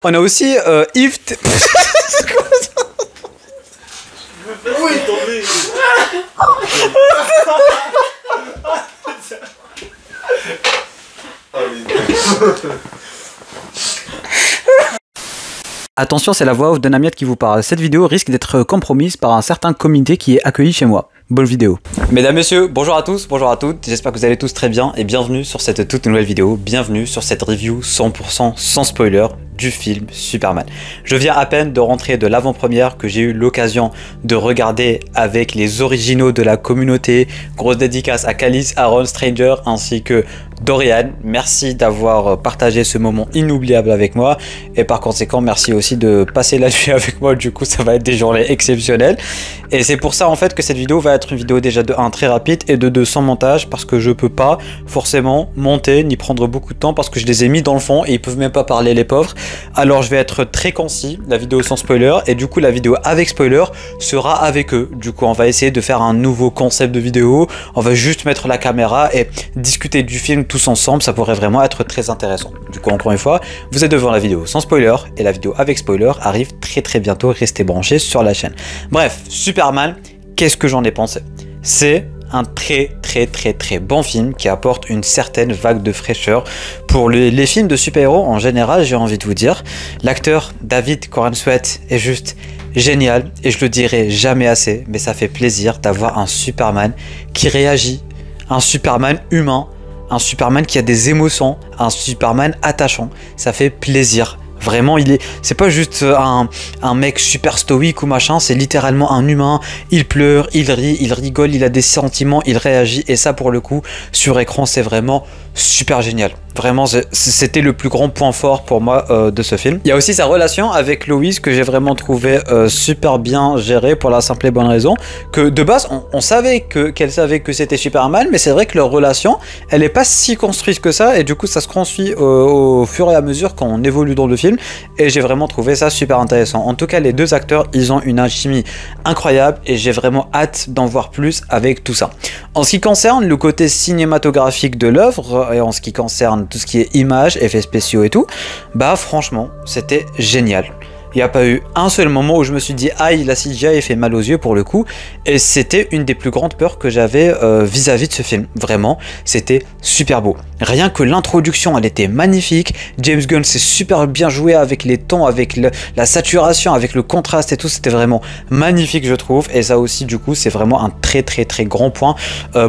On a aussi Yves. Où est tombé? Attention, c'est la voix off de Namiette qui vous parle. Cette vidéo risque d'être compromise par un certain comité qui est accueilli chez moi. Bonne vidéo. Mesdames, messieurs, bonjour à tous, bonjour à toutes. J'espère que vous allez tous très bien et bienvenue sur cette toute nouvelle vidéo. Bienvenue sur cette review 100% sans spoiler du film Superman. Je viens à peine de rentrer de l'avant-première que j'ai eu l'occasion de regarder avec les originaux de la communauté. Grosse dédicace à Calice, Aaron, Stranger ainsi que Dorian. Merci d'avoir partagé ce moment inoubliable avec moi et par conséquent merci aussi de passer la nuit avec moi. Du coup ça va être des journées exceptionnelles et c'est pour ça en fait que cette vidéo va être une vidéo déjà de 1 très rapide et de 2 sans montage parce que je peux pas forcément monter ni prendre beaucoup de temps parce que je les ai mis dans le fond et ils peuvent même pas parler les pauvres. Alors je vais être très concis, la vidéo sans spoiler et du coup la vidéo avec spoiler sera avec eux. Du coup on va essayer de faire un nouveau concept de vidéo, on va juste mettre la caméra et discuter du film tous ensemble, ça pourrait vraiment être très intéressant. Du coup encore une fois, vous êtes devant la vidéo sans spoiler et la vidéo avec spoiler arrive très bientôt, restez branchés sur la chaîne. Bref, Superman, qu'est-ce que j'en ai pensé? C'est un très bon film qui apporte une certaine vague de fraîcheur pour les films de super-héros en général. J'ai envie de vous dire, l'acteur David Corenswet est juste génial et je le dirai jamais assez, mais ça fait plaisir d'avoir un Superman qui réagit, un Superman humain, un Superman qui a des émotions, un Superman attachant. Ça fait plaisir. Vraiment, c'est pas juste un mec super stoïque ou machin, c'est littéralement un humain. Il pleure, il rit, il rigole, il a des sentiments, il réagit. Et ça, pour le coup, sur écran, c'est vraiment super génial. Vraiment, c'était le plus grand point fort pour moi de ce film. Il y a aussi sa relation avec Lois que j'ai vraiment trouvé super bien gérée pour la simple et bonne raison que de base, on savait qu'elle savait que c'était Superman, mais c'est vrai que leur relation, elle est pas si construite que ça et du coup, ça se construit au fur et à mesure quand on évolue dans le film et j'ai vraiment trouvé ça super intéressant. En tout cas, les deux acteurs, ils ont une alchimie incroyable et j'ai vraiment hâte d'en voir plus avec tout ça. En ce qui concerne le côté cinématographique de l'œuvre et en ce qui concerne tout ce qui est images, effets spéciaux et tout, bah franchement, c'était génial. Il n'y a pas eu un seul moment où je me suis dit « Aïe, la CGI fait mal aux yeux pour le coup » et c'était une des plus grandes peurs que j'avais vis-à-vis de ce film. Vraiment, c'était super beau. Rien que l'introduction, elle était magnifique. James Gunn s'est super bien joué avec les tons, avec la saturation, avec le contraste et tout. C'était vraiment magnifique, je trouve. Et ça aussi, du coup, c'est vraiment un très grand point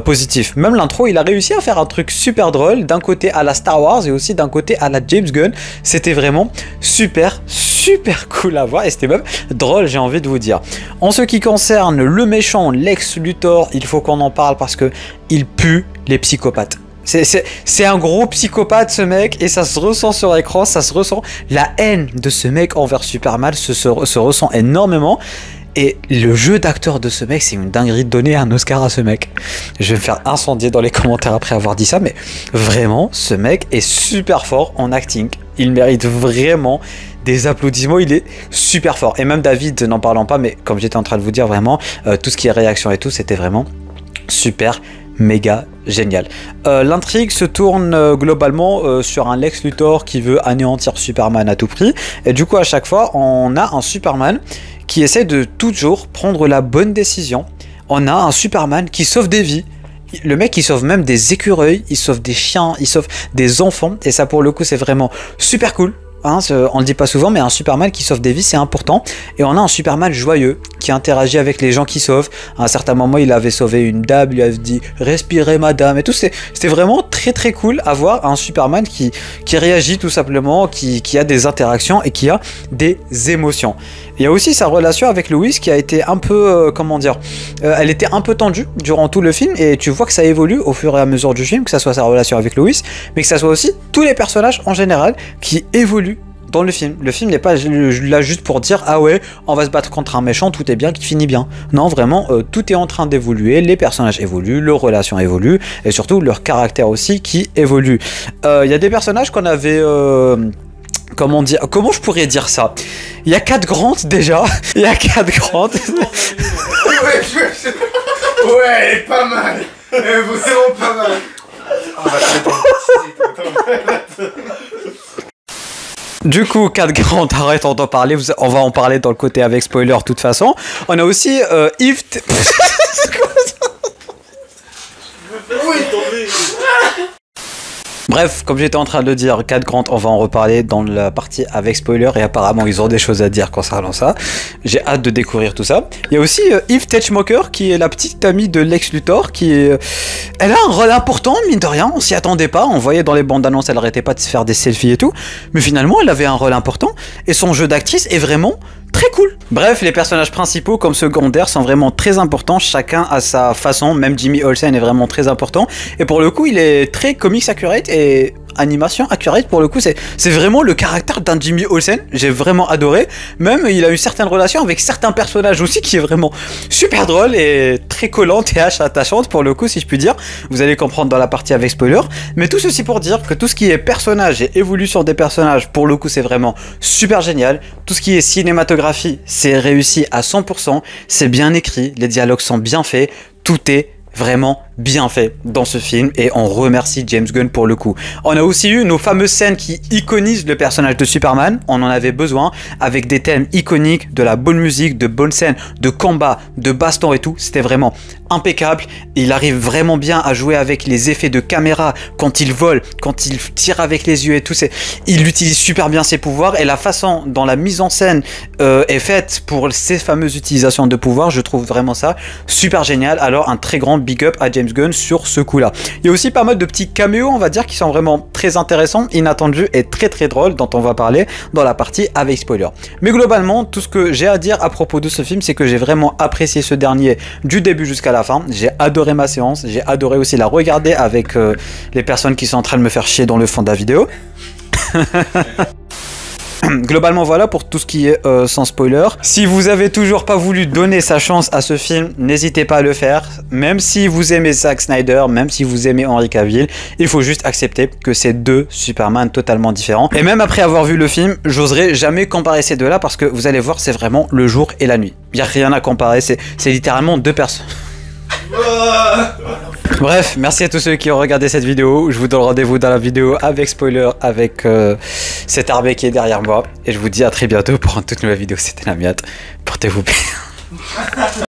positif. Même l'intro, il a réussi à faire un truc super drôle. D'un côté à la Star Wars et aussi d'un côté à la James Gunn. C'était vraiment super cool à voir et c'était même drôle, j'ai envie de vous dire. En ce qui concerne le méchant Lex Luthor, il faut qu'on en parle parce que il pue les psychopathes. C'est un gros psychopathe ce mec et ça se ressent sur écran, ça se ressent. La haine de ce mec envers Superman se ressent énormément. Et le jeu d'acteur de ce mec, c'est une dinguerie de donner un Oscar à ce mec. Je vais me faire incendier dans les commentaires après avoir dit ça, mais vraiment, ce mec est super fort en acting. Il mérite vraiment des applaudissements, il est super fort. Et même David, n'en parlant pas, mais comme j'étais en train de vous dire, vraiment, tout ce qui est réaction et tout, c'était vraiment super méga génial. L'intrigue se tourne globalement sur un Lex Luthor qui veut anéantir Superman à tout prix. Et du coup, à chaque fois, on a un Superman qui essaie de toujours prendre la bonne décision. On a un Superman qui sauve des vies. Le mec, il sauve même des écureuils, il sauve des chiens, il sauve des enfants. Et ça, pour le coup, c'est vraiment super cool. Hein, on le dit pas souvent, mais un Superman qui sauve des vies, c'est important. Et on a un Superman joyeux qui interagit avec les gens qui sauvent. À un certain moment, il avait sauvé une dame, il lui avait dit « Respirez, madame » et tout. C'était vraiment très cool à voir un Superman qui réagit tout simplement, qui a des interactions et qui a des émotions. Il y a aussi sa relation avec Lois qui a été un peu, comment dire, elle était un peu tendue durant tout le film et tu vois que ça évolue au fur et à mesure du film, que ça soit sa relation avec Lois, mais que ça soit aussi tous les personnages en général qui évoluent dans le film. Le film n'est pas là juste pour dire « Ah ouais, on va se battre contre un méchant, tout est bien, qui finit bien ». Non, vraiment, tout est en train d'évoluer, les personnages évoluent, leurs relations évoluent, et surtout leur caractère aussi qui évolue. Il y a des personnages qu'on avait... comment je pourrais dire ça? Il y a 4 grandes déjà. Il y a 4 grandes. Ouais, pas mal. Vraiment pas mal. Du coup, 4 grands, arrête, on doit parler, on va en parler dans le côté avec spoiler de toute façon. On a aussi Yves... Bref, comme j'étais en train de le dire, 4 grands, on va en reparler dans la partie avec spoiler et apparemment ils ont des choses à dire concernant ça. J'ai hâte de découvrir tout ça. Il y a aussi Eve Teschmacher qui est la petite amie de Lex Luthor qui est... Elle a un rôle important, mine de rien, on s'y attendait pas. On voyait dans les bandes annonces, elle arrêtait pas de se faire des selfies et tout. Mais finalement, elle avait un rôle important et son jeu d'actrice est vraiment... très cool. Bref, les personnages principaux comme secondaires sont vraiment très importants, chacun à sa façon, même Jimmy Olsen est vraiment très important, et pour le coup il est très comics accurate et animation accurate pour le coup, c'est vraiment le caractère d'un Jimmy Olsen, j'ai vraiment adoré, même il a une certaine relation avec certains personnages aussi qui est vraiment super drôle et très collante et attachante pour le coup si je puis dire, vous allez comprendre dans la partie avec spoiler, mais tout ceci pour dire que tout ce qui est personnage et évolution des personnages pour le coup c'est vraiment super génial, tout ce qui est cinématographie c'est réussi à 100%, c'est bien écrit, les dialogues sont bien faits, tout est vraiment bien fait dans ce film et on remercie James Gunn pour le coup. On a aussi eu nos fameuses scènes qui iconisent le personnage de Superman, on en avait besoin avec des thèmes iconiques, de la bonne musique, de bonnes scènes, de combat, de baston et tout, c'était vraiment impeccable. Il arrive vraiment bien à jouer avec les effets de caméra quand il vole, quand il tire avec les yeux et tout, il utilise super bien ses pouvoirs et la façon dont la mise en scène est faite pour ces fameuses utilisations de pouvoirs, je trouve vraiment ça super génial. Alors un très grand big up à James Gunn sur ce coup là. Il y a aussi pas mal de petits caméos on va dire qui sont vraiment très intéressants, inattendus et très drôles dont on va parler dans la partie avec spoiler. Mais globalement tout ce que j'ai à dire à propos de ce film c'est que j'ai vraiment apprécié ce dernier du début jusqu'à la fin, j'ai adoré ma séance, j'ai adoré aussi la regarder avec les personnes qui sont en train de me faire chier dans le fond de la vidéo. Globalement voilà pour tout ce qui est sans spoiler. Si vous avez toujours pas voulu donner sa chance à ce film, n'hésitez pas à le faire. Même si vous aimez Zack Snyder, même si vous aimez Henry Cavill, il faut juste accepter que c'est deux Superman totalement différents. Et même après avoir vu le film, j'oserais jamais comparer ces deux-là parce que vous allez voir, c'est vraiment le jour et la nuit. Il n'y a rien à comparer, c'est littéralement deux personnes. Bref, merci à tous ceux qui ont regardé cette vidéo. Je vous donne rendez-vous dans la vidéo avec spoiler, avec cet arbre qui est derrière moi. Et je vous dis à très bientôt pour une toute nouvelle vidéo. C'était la miette. Portez-vous bien.